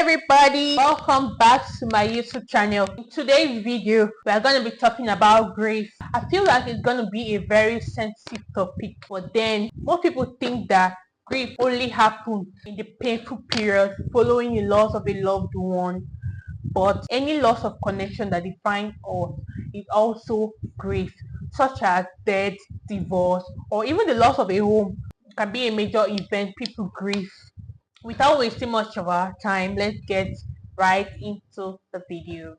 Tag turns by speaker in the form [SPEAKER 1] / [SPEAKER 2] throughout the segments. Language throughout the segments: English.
[SPEAKER 1] everybody, welcome back to my YouTube channel. In today's video we are going to be talking about grief. I feel like it's going to be a very sensitive topic, but then most people think that grief only happens in the painful period following the loss of a loved one, but any loss of connection that defines us is also grief, such as death, divorce, or even the loss of a home can be a major event people grieve. Without wasting much of our time, let's get right into the video.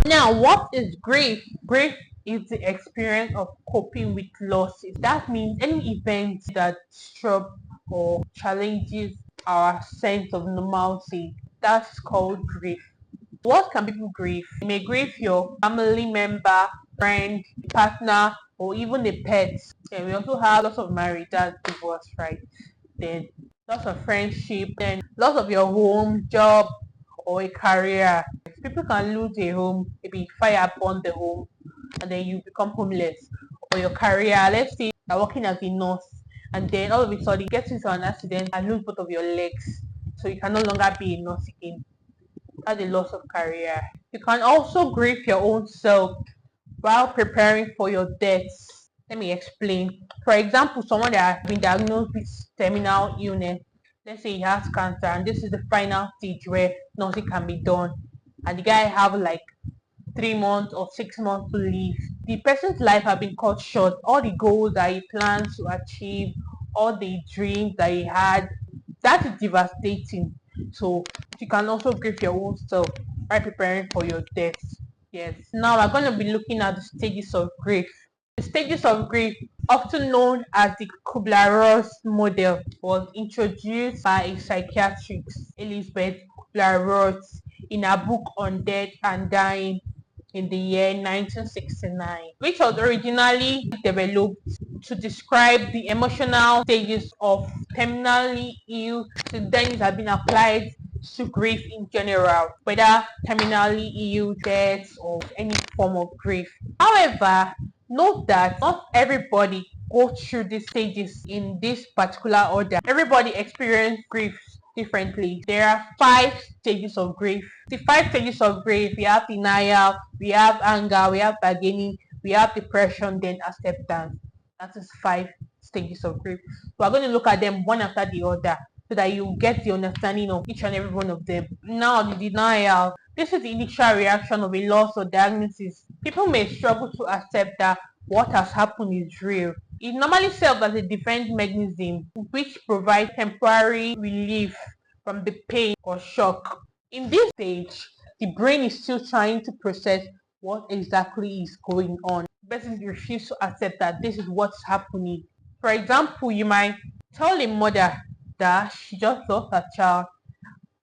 [SPEAKER 1] Now, what is grief? Grief is the experience of coping with losses. That means any event that disrupts or challenges our sense of normalcy. That's called grief. What can people grieve? You may grieve your family member, friend, partner, or even a pet. And we also have lots of marriage, that's divorce, right? Then lots of friendship, then lots of your home, job, or a career. People can lose a home, maybe fire upon the home, and then you become homeless. Or your career, let's say you're working as a nurse, and then all of a sudden you get into an accident and lose both of your legs, so you can no longer be a nurse again. That's a loss of career. You can also grieve your own self while preparing for your death. Let me explain. For example, someone that has been diagnosed with terminal illness, let's say he has cancer, and this is the final stage where nothing can be done, and the guy have like 3 months or 6 months to live. The person's life has been cut short. All the goals that he planned to achieve, all the dreams that he had, that is devastating. So you can also grieve your own self by preparing for your death. Yes. Now we're going to be looking at the stages of grief. The stages of grief, often known as the Kübler-Ross model, was introduced by a psychiatrist, Elisabeth Kübler-Ross, in her book on death and dying in the year 1969, which was originally developed to describe the emotional stages of terminally ill. So then it has been applied to grief in general, whether terminally ill, death, or any form of grief. However, note that not everybody goes through these stages in this particular order. Everybody experiences grief differently. There are 5 stages of grief. The 5 stages of grief: we have denial, we have anger, we have bargaining, we have depression, then acceptance. That is 5 stages of grief. We are going to look at them one after the other so that you get the understanding of each and every one of them. Now, the denial. This is the initial reaction of a loss or diagnosis. People may struggle to accept that what has happened is real. It normally serves as a defense mechanism which provides temporary relief from the pain or shock. In this stage, the brain is still trying to process what exactly is going on. The person refuses to accept that this is what's happening. For example, you might tell a mother that she just lost her child,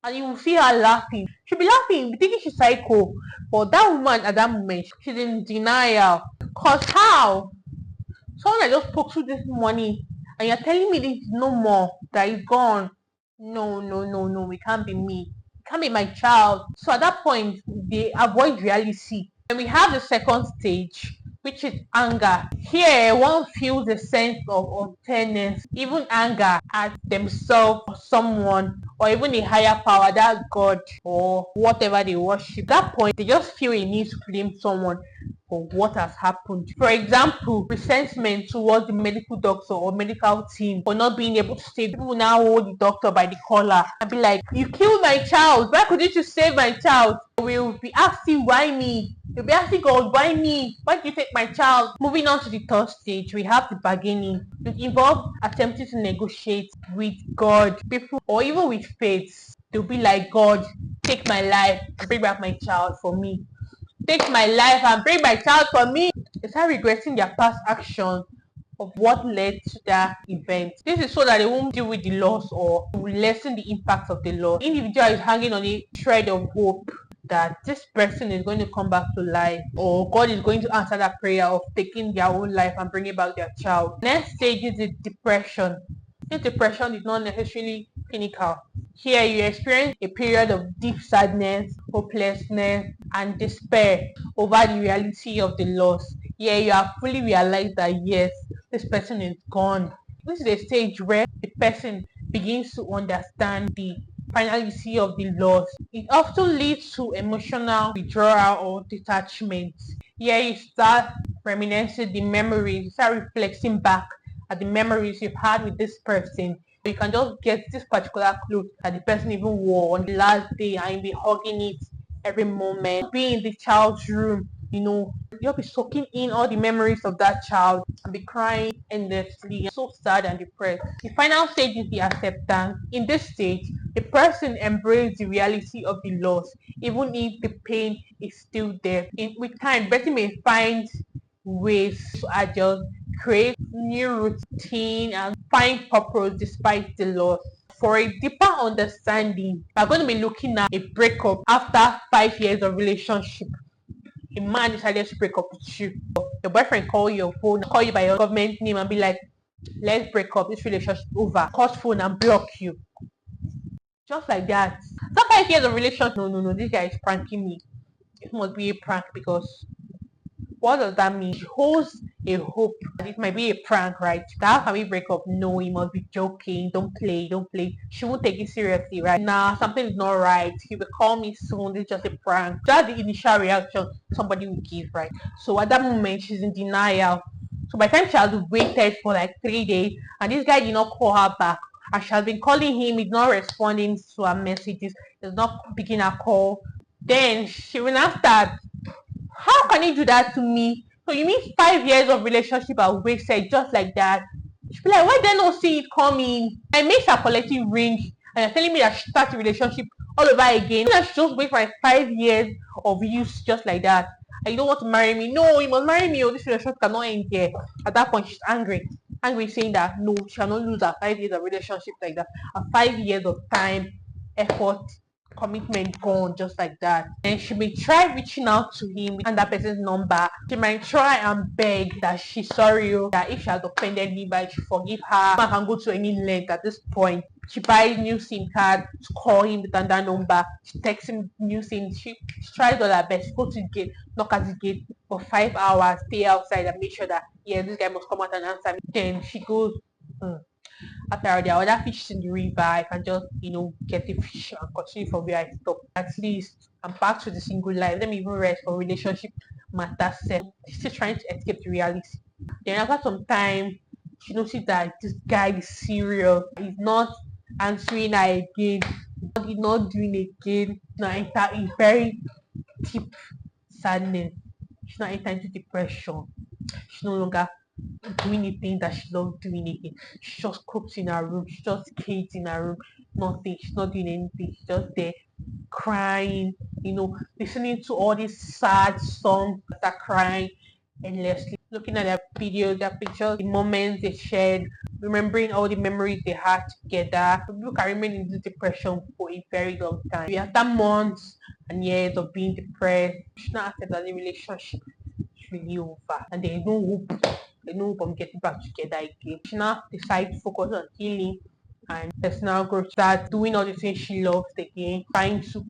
[SPEAKER 1] and you will see her laughing. She'll be laughing, thinking she's psycho. But that woman at that moment, she's in denial. Cause how? Someone I just spoke to this morning, and you're telling me this is no more, that is gone. No, no, no, no, it can't be me. It can't be my child. So at that point, they avoid reality. And we have the second stage, which is anger. Here, one feels a sense of unfairness, even anger at themselves, or someone, or even a higher power, that God or whatever they worship. At that point, they just feel a need to blame someone for what has happened. For example, resentment towards the medical doctor or medical team for not being able to save. People now hold the doctor by the collar and be like, "You killed my child. Why couldn't you save my child?" We'll be asking, why me? You'll be asking God, why me? Why did you take my child? Moving on to the third stage, we have the bargaining. It involves attempting to negotiate with God, people, or even with faith. They'll be like, "God, take my life and bring back my child for me. Take my life and bring my child for me." They start regretting their past action of what led to that event. This is so that they won't deal with the loss or will lessen the impact of the loss. The individual is hanging on a thread of hope that this person is going to come back to life, or God is going to answer that prayer of taking their own life and bringing back their child. Next stage is the depression. This depression is not necessarily clinical. Here you experience a period of deep sadness, hopelessness, and despair over the reality of the loss. Yeah, you have fully realized that yes, this person is gone. This is a stage where the person begins to understand the finality of the loss. It often leads to emotional withdrawal or detachment. Yeah, you start reminiscing the memories, you start reflecting back at the memories you've had with this person. You can just get this particular clothes that the person even wore on the last day and you'll be hugging it every moment. Be in the child's room, you'll be soaking in all the memories of that child and be crying endlessly. So sad and depressed. The final stage is the acceptance. In this stage, the person embraces the reality of the loss, even if the pain is still there. With time, the person may find ways to adjust, create new routine, and find purpose despite the loss. For a deeper understanding, we're going to be looking at a breakup after 5 years of relationship. A man decided to break up with you. Your boyfriend call your phone, call you by your government name and be like, let's break up, this relationship over. Cut phone and block you. Just like that. After 5 years of relationship, no, this guy is pranking me. It must be a prank because what does that mean? She holds a hope that it might be a prank, right? How can we break up? No, he must be joking. Don't play. She won't take it seriously, right? Nah, something is not right. He will call me soon. This is just a prank. That's the initial reaction somebody will give, right? So at that moment, she's in denial. So by the time she has waited for like 3 days and this guy did not call her back, and she has been calling him, he's not responding to her messages, he's not picking her call, then she will now start, how can you do that to me? So you mean 5 years of relationship are wasted just like that? She'll be like, why did I not see it coming? I made her collective ring and you're telling me that she start a relationship all over again. That she just wait for like 5 years of use just like that. And you don't want to marry me. No, you must marry me or this relationship cannot end here. At that point, she's angry. Angry saying that no, she cannot lose her 5 years of relationship like that. Her 5 years of time, effort, commitment gone just like that. And she may try reaching out to him and that person's number. She might try and beg that she's sorry, that if she has offended me, but she forgive her. I can go to any length at this point. She buys new SIM card to call him with that number. She texts him new SIM. She tries all her best. She goes to the gate, knock at the gate for 5 hours, stay outside and make sure that yeah, this guy must come out and answer me. Then she goes, after there are other fish in the river, I can just get the fish and continue from where I stopped. At least I'm back to the single life. Let me even rest for relationship matter set. Still trying to escape the reality. Then after some time, she noticed that this guy is serious. He's not answering her again. He's not doing again. Now enter in very deep sadness. She's not entering into depression. She's no longer doing the thing that she loves doing again. She just cooks in her room. She just skates in her room. Nothing. She's not doing anything. She's just there crying, listening to all these sad songs that are crying endlessly, looking at their videos, their pictures, the moments they shared, remembering all the memories they had together. People can remain in this depression for a very long time. After months and years of being depressed, she's not accept that the relationship is really over and there is no hope. There's no hope of getting back together again. She now decides to focus on healing and personal growth, start doing all the things she loves again, trying to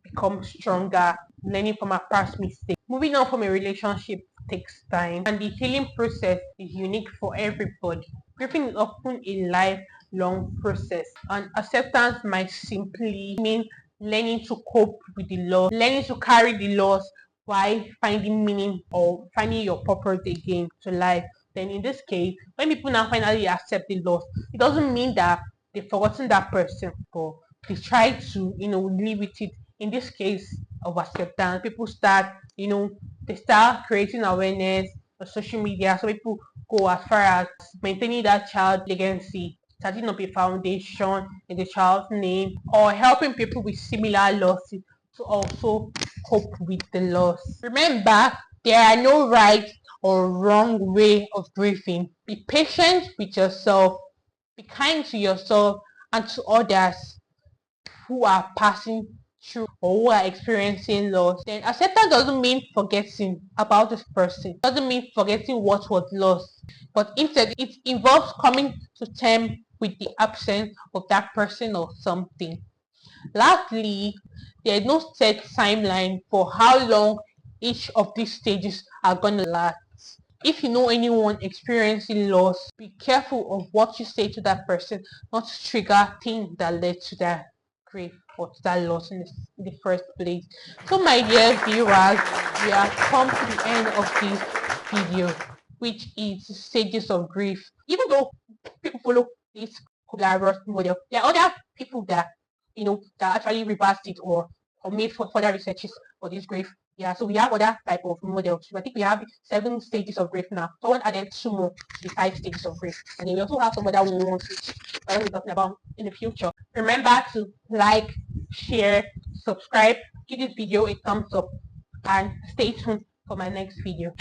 [SPEAKER 1] become stronger, learning from her past mistakes. Moving on from a relationship takes time and the healing process is unique for everybody. Grieving is often a lifelong process and acceptance might simply mean learning to cope with the loss, learning to carry the loss while finding meaning or finding your purpose again to life. Then in this case, when people now finally accept the loss, it doesn't mean that they've forgotten that person, but they try to, live with it. In this case of acceptance, people start, they start creating awareness on social media. So people go as far as maintaining that child legacy, starting up a foundation in the child's name, or helping people with similar losses to also cope with the loss. Remember, there are no right or wrong way of grieving. Be patient with yourself, be kind to yourself and to others who are passing through or who are experiencing loss. Then acceptance doesn't mean forgetting about this person. It doesn't mean forgetting what was lost. But instead it involves coming to terms with the absence of that person or something. Lastly, there is no set timeline for how long each of these stages are going to last. If you know anyone experiencing loss, be careful of what you say to that person, not to trigger things that led to that grief or to that loss in the first place. So my dear viewers, we have come to the end of this video, which is stages of grief. Even though people follow this Kubler-Ross model, there are other people that that actually reversed it or made further researches for this grief. Yeah, so we have other type of models. I think we have 7 stages of grief now. Someone added 2 more to the 5 stages of grief. And then we also have some other ones which I will be talking about in the future. Remember to like, share, subscribe, give this video a thumbs up, and stay tuned for my next video.